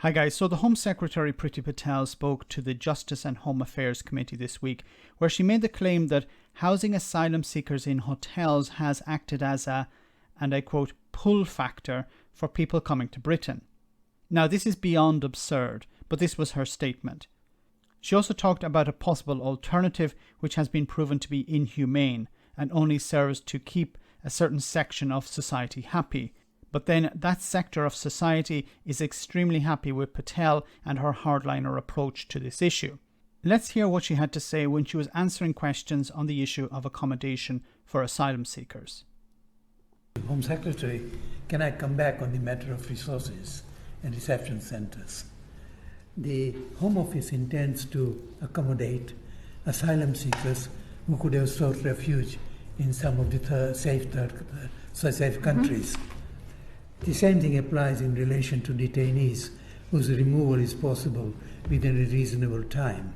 Hi guys, so the Home Secretary Priti Patel spoke to the Justice and Home Affairs Committee this week, where she made the claim that housing asylum seekers in hotels has acted as a, and I quote, pull factor for people coming to Britain. Now this is beyond absurd, but this was her statement. She also talked about a possible alternative which has been proven to be inhumane and only serves to keep a certain section of society happy. But then that sector of society is extremely happy with Patel and her hardliner approach to this issue. Let's hear what she had to say when she was answering questions on the issue of accommodation for asylum seekers. Home Secretary, can I come back on the matter of resources and reception centres? The Home Office intends to accommodate asylum seekers who could have sought refuge in some of the safe countries. The same thing applies in relation to detainees whose removal is possible within a reasonable time.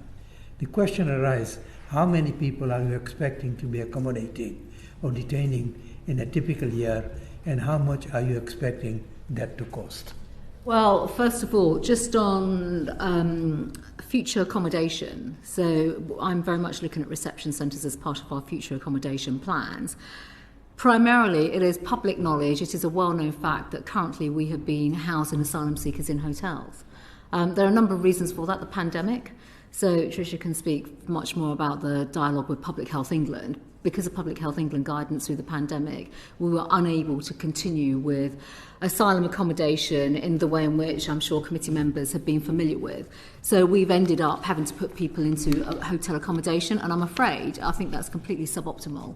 The question arises, how many people are you expecting to be accommodating or detaining in a typical year, and how much are you expecting that to cost? Well, first of all, just on future accommodation, so I'm very much looking at reception centres as part of our future accommodation plans. Primarily, it is public knowledge, it is a well-known fact that currently we have been housing asylum seekers in hotels. There are a number of reasons for that. The pandemic, so Tricia can speak much more about the dialogue with Public Health England. Because of Public Health England guidance through the pandemic, we were unable to continue with asylum accommodation in the way in which I'm sure committee members have been familiar with. So we've ended up having to put people into a hotel accommodation, and I'm afraid I think that's completely suboptimal.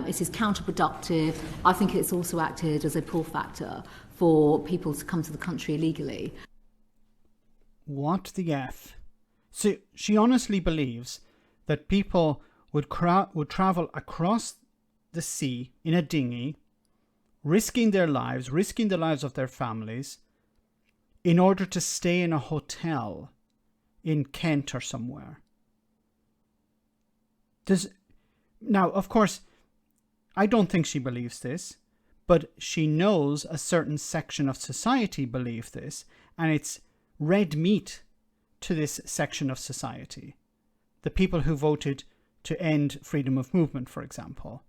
It is counterproductive. I think it's also acted as a pull factor for people to come to the country illegally. What the F? So she honestly believes that people would travel across the sea in a dinghy, risking their lives, risking the lives of their families, in order to stay in a hotel in Kent or somewhere. Now, of course, I don't think she believes this, but she knows a certain section of society believe this, and it's red meat to this section of society. The people who voted to end freedom of movement, for example.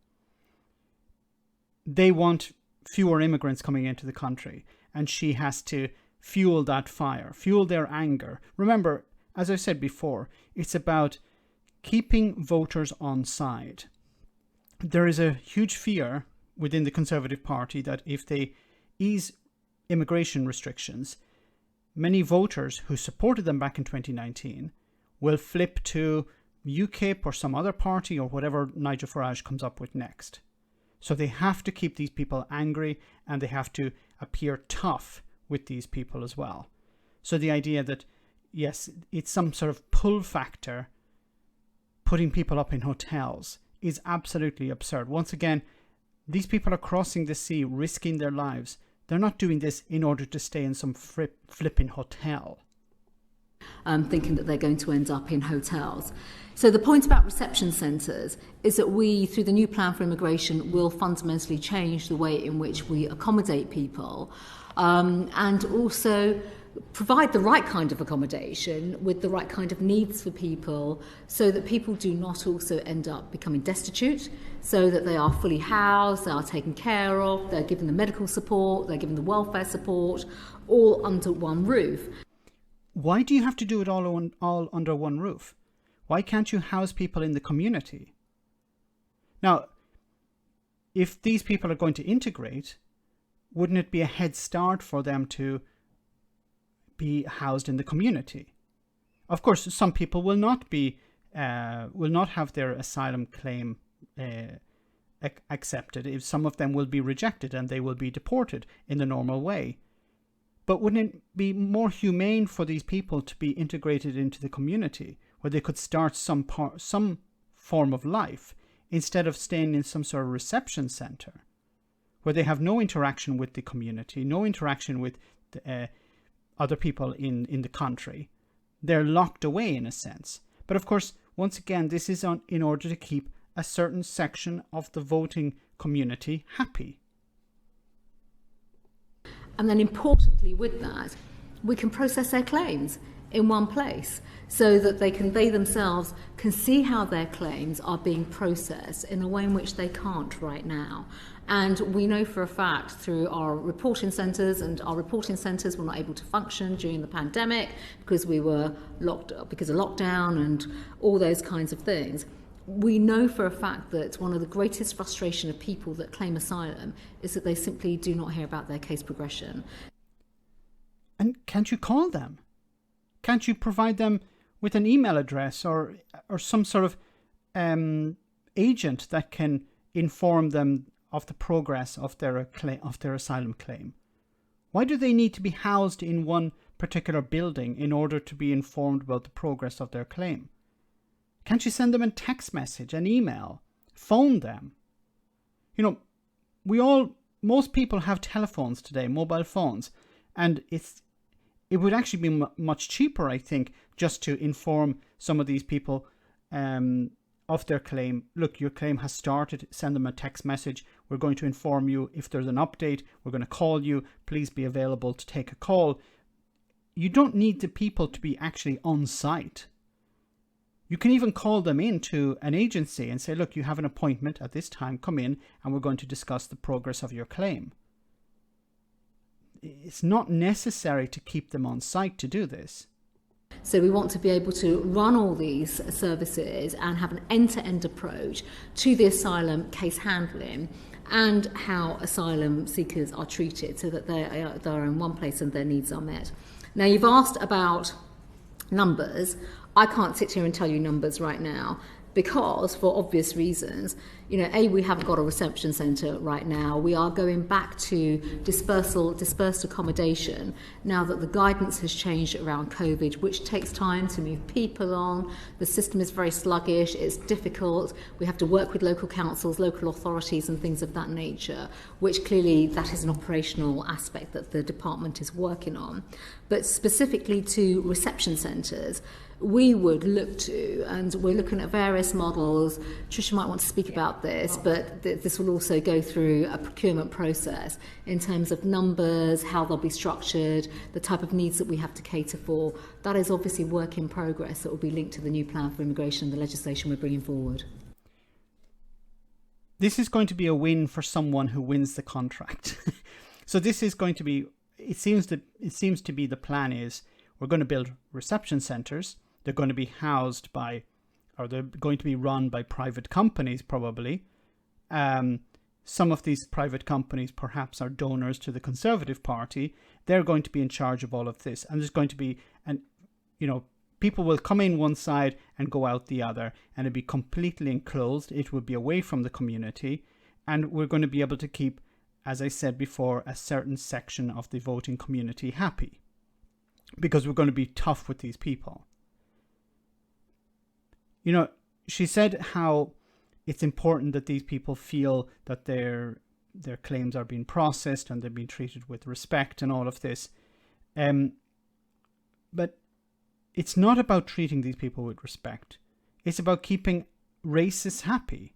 They want fewer immigrants coming into the country, and she has to fuel that fire, fuel their anger. Remember, as I said before, it's about keeping voters on side. There is a huge fear within the Conservative Party that if they ease immigration restrictions, many voters who supported them back in 2019 will flip to UKIP or some other party or whatever Nigel Farage comes up with next. So they have to keep these people angry, and they have to appear tough with these people as well. So the idea that, yes, it's some sort of pull factor putting people up in hotels is absolutely absurd. Once again, these people are crossing the sea, risking their lives. They're not doing this in order to stay in some flipping hotel. Thinking that they're going to end up in hotels. So the point about reception centres is that we, through the new plan for immigration, will fundamentally change the way in which we accommodate people, and also provide the right kind of accommodation with the right kind of needs for people, so that people do not also end up becoming destitute, so that they are fully housed, they are taken care of, they're given the medical support, they're given the welfare support, all under one roof. Why do you have to do it all under one roof? Why can't you house people in the community? Now, if these people are going to integrate, wouldn't it be a head start for them to be housed in the community? Of course, some people will not have their asylum claim accepted. If some of them will be rejected and they will be deported in the normal way. But wouldn't it be more humane for these people to be integrated into the community, where they could start some form of life, instead of staying in some sort of reception centre, where they have no interaction with the community, no interaction with the, other people in the country? They're locked away in a sense. But of course, once again, this is in order to keep a certain section of the voting community happy. And then importantly with that, we can process their claims in one place so that they themselves can see how their claims are being processed in a way in which they can't right now. And we know for a fact through our reporting centres, and our reporting centres were not able to function during the pandemic because we were locked up because of lockdown and all those kinds of things. We know for a fact that one of the greatest frustration of people that claim asylum is that they simply do not hear about their case progression. And can't you call them? Can't you provide them with an email address or some sort of agent that can inform them of the progress of their asylum claim? Why do they need to be housed in one particular building in order to be informed about the progress of their claim? Can't you send them a text message, an email, phone them? You know, most people have telephones today, mobile phones, and it would actually be much cheaper, I think, just to inform some of these people of their claim. Look, your claim has started. Send them a text message. We're going to inform you if there's an update. We're going to call you. Please be available to take a call. You don't need the people to be actually on site. You can even call them into an agency and say, look, you have an appointment at this time. Come in and we're going to discuss the progress of your claim. It's not necessary to keep them on site to do this. So we want to be able to run all these services and have an end-to-end approach to the asylum case handling and how asylum seekers are treated so that they're in one place and their needs are met. Now, you've asked about numbers. I can't sit here and tell you numbers right now because, for obvious reasons, we haven't got a reception centre right now. We are going back to dispersed accommodation now that the guidance has changed around COVID, which takes time to move people on. The system is very sluggish, it's difficult. We have to work with local councils, local authorities and things of that nature, which clearly that is an operational aspect that the department is working on. But specifically to reception centres, we would look to, and we're looking at various models. Tricia might want to speak about this, but this will also go through a procurement process in terms of numbers, how they'll be structured, the type of needs that we have to cater for. That is obviously work in progress that will be linked to the new plan for immigration and the legislation we're bringing forward. This is going to be a win for someone who wins the contract. So this is going to be, it seems to be the plan is we're going to build reception centres. They're going to be housed by, or they're going to be run by private companies probably. Some of these private companies perhaps are donors to the Conservative Party. They're going to be in charge of all of this. And there's going to be, people will come in one side and go out the other. And it'll be completely enclosed. It will be away from the community. And we're going to be able to keep, as I said before, a certain section of the voting community happy. Because we're going to be tough with these people. She said how it's important that these people feel that their claims are being processed and they're being treated with respect and all of this. But it's not about treating these people with respect. It's about keeping racists happy.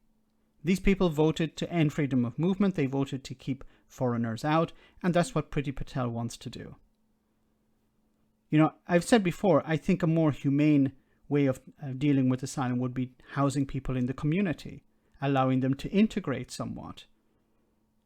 These people voted to end freedom of movement. They voted to keep foreigners out. And that's what Priti Patel wants to do. I've said before, I think a more humane way of dealing with asylum would be housing people in the community, allowing them to integrate somewhat,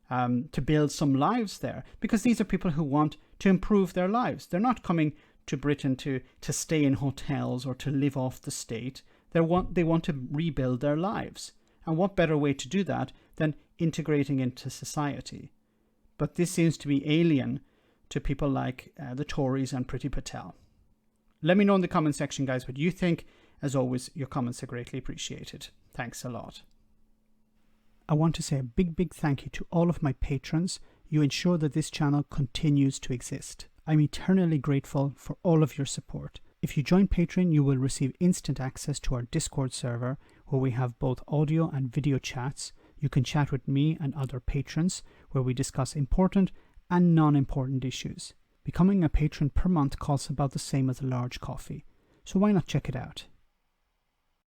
to build some lives there, because these are people who want to improve their lives. They're not coming to Britain to stay in hotels or to live off the state. They want to rebuild their lives. And what better way to do that than integrating into society? But this seems to be alien to people like the Tories and Priti Patel. Let me know in the comment section, guys, what you think. As always, your comments are greatly appreciated. Thanks a lot. I want to say a big thank you to all of my patrons. You ensure that this channel continues to exist. I'm eternally grateful for all of your support. If you join Patreon, you will receive instant access to our Discord server, where we have both audio and video chats. You can chat with me and other patrons, where we discuss important and non-important issues. Becoming a patron per month costs about the same as a large coffee, so why not check it out?